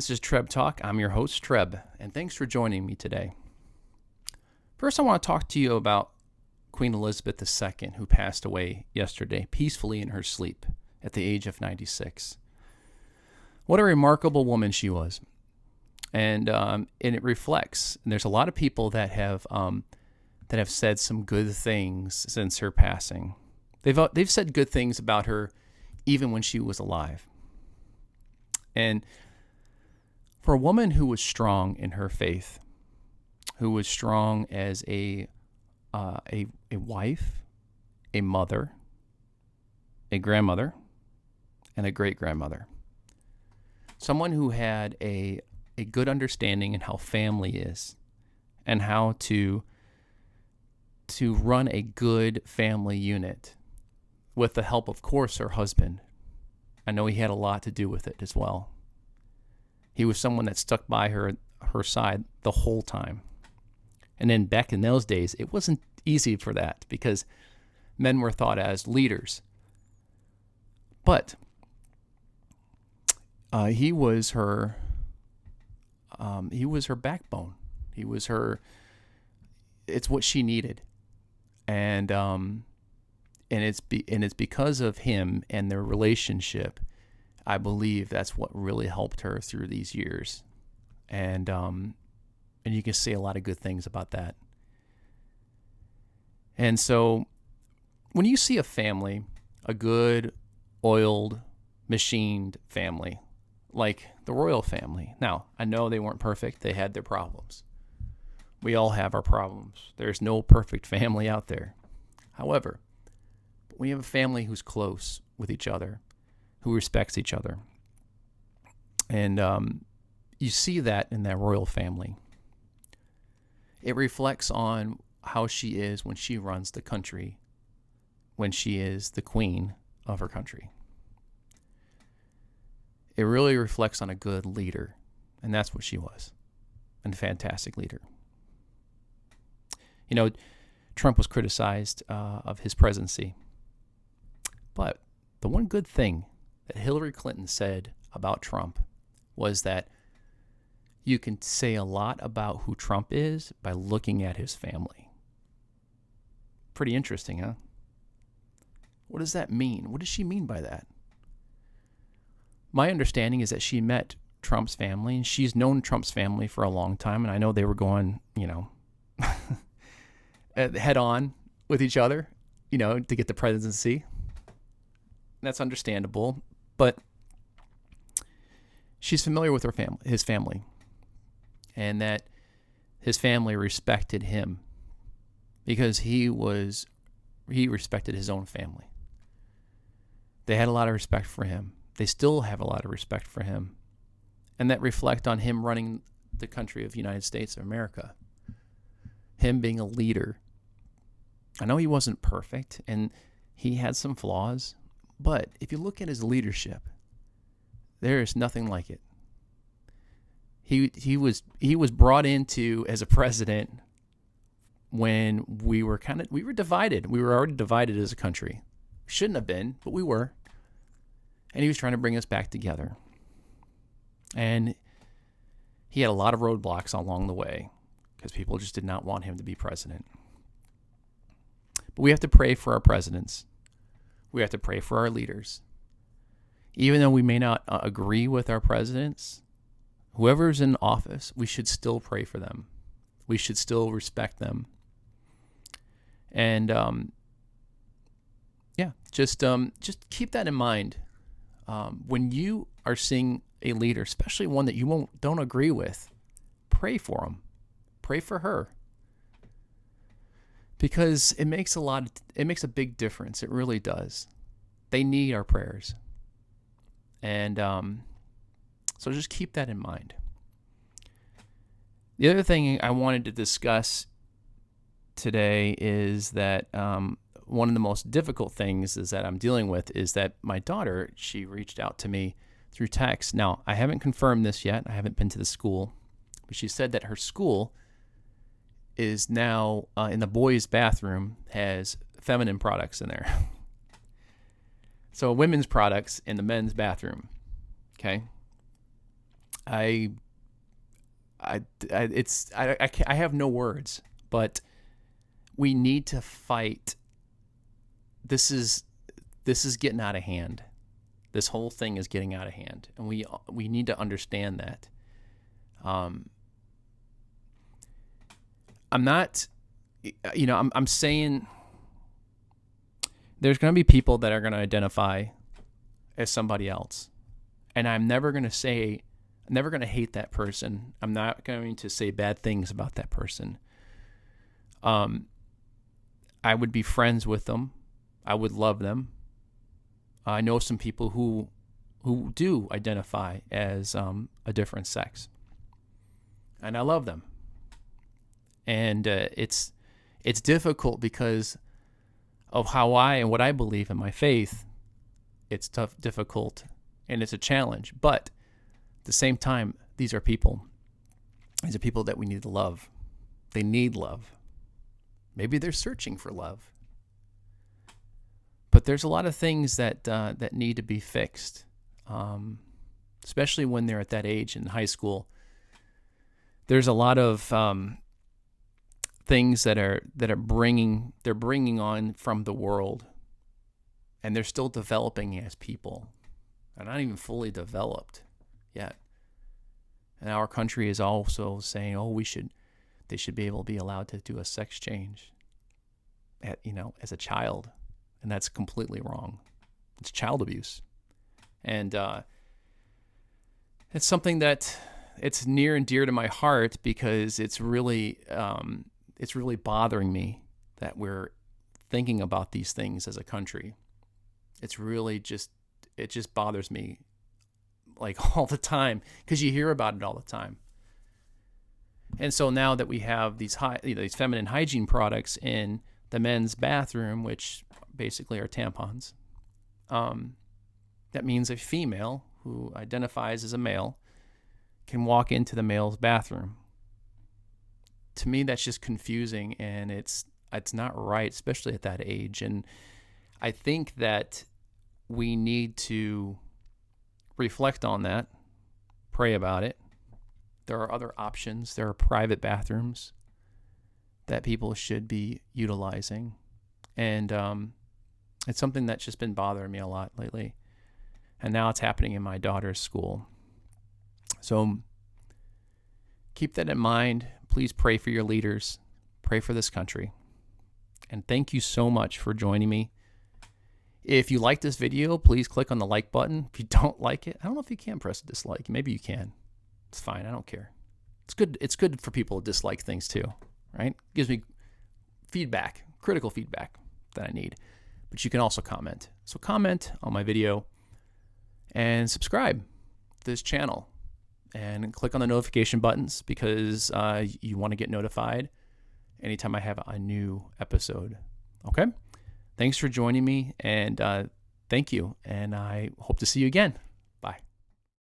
This is Treb Talk. I'm your host, Treb, and thanks for joining me today. First, I want to talk to you about Queen Elizabeth II, who passed away yesterday peacefully in her sleep at the age of 96. What a remarkable woman she was. And it reflects, and there's a lot of people that have said some good things since her passing. They've said good things about her even when she was alive. And for a woman who was strong in her faith, who was strong as a wife, a mother, a grandmother, and a great-grandmother, someone who had a good understanding in how family is and how to run a good family unit with the help, of course, her husband. I know he had a lot to do with it as well. He was someone that stuck by her side the whole time. And then back in those days, it wasn't easy for that because men were thought as leaders. But he was her backbone. It's what she needed. And it's because of him and their relationship, I believe that's what really helped her through these years. And you can say a lot of good things about that. And so when you see a family, a good, oiled, machined family, like the royal family. Now, I know they weren't perfect. They had their problems. We all have our problems. There's no perfect family out there. However, when you have a family who's close with each other, who respects each other, and you see that in that royal family. It reflects on how she is when she runs the country, when she is the queen of her country. It really reflects on a good leader, and that's what she was, a fantastic leader. You know, Trump was criticized of his presidency, but the one good thing that Hillary Clinton said about Trump was that you can say a lot about who Trump is by looking at his family. Pretty interesting, huh? What does that mean? What does she mean by that? My understanding is that she met Trump's family, and she's known Trump's family for a long time, and I know they were going, head on with each other, to get the presidency. That's understandable, but she's familiar with his family, and that his family respected him because he respected his own family. They had a lot of respect for him. They still have a lot of respect for him, and that reflect on him running the country of the United States of America, him being a leader. I know he wasn't perfect, and he had some flaws, but if you look at his leadership, there is nothing like it. He was brought into as a president when we were divided. We were already divided as a country. Shouldn't have been, but we were. And he was trying to bring us back together. And he had a lot of roadblocks along the way because people just did not want him to be president. But we have to pray for our presidents. We have to pray for our leaders. Even though we may not agree with our presidents, whoever's in office, we should still pray for them. We should still respect them. And just keep that in mind. When you are seeing a leader, especially one that you don't agree with, pray for him. Pray for her. Because it makes a big difference. It really does. They need our prayers. And so just keep that in mind. The other thing I wanted to discuss today is that one of the most difficult things is that I'm dealing with is that my daughter, she reached out to me through text. Now, I haven't confirmed this yet. I haven't been to the school. But she said that her school is now in the boys' bathroom has feminine products in there. So women's products in the men's bathroom. Okay. I I have no words, but we need to fight. This is getting out of hand. This whole thing is getting out of hand, and we need to understand that. I'm not, I'm saying there's going to be people that are going to identify as somebody else, and I'm never going to hate that person. I'm not going to say bad things about that person. I would be friends with them. I would love them. I know some people who do identify as a different sex, and I love them. And it's difficult because of how what I believe in my faith. It's tough, difficult, and it's a challenge. But at the same time, these are people. These are people that we need to love. They need love. Maybe they're searching for love. But there's a lot of things that need to be fixed, especially when they're at that age in high school. There's a lot of things that are bringing on from the world, and they're still developing as people. They're not even fully developed yet. And our country is also saying, they should be able to be allowed to do a sex change as a child. And that's completely wrong. It's child abuse. And it's something that it's near and dear to my heart because it's really bothering me that we're thinking about these things as a country. It's really it just bothers me like all the time because you hear about it all the time. And so now that we have these feminine hygiene products in the men's bathroom, which basically are tampons, that means a female who identifies as a male can walk into the male's bathroom. To me, that's just confusing, and it's not right, especially at that age. And I think that we need to reflect on that, pray about it. There are other options. There are private bathrooms that people should be utilizing. And it's something that's just been bothering me a lot lately. And now it's happening in my daughter's school. So keep that in mind. Please pray for your leaders. Pray for this country. And thank you so much for joining me. If you like this video, please click on the like button. If you don't like it, I don't know if you can press a dislike. Maybe you can. It's fine. I don't care. It's good. It's good for people to dislike things too, right? It gives me feedback, critical feedback that I need. But you can also comment. So comment on my video and subscribe to this channel and click on the notification buttons because you want to get notified anytime I have a new episode. Okay? Thanks for joining me, and thank you, and I hope to see you again.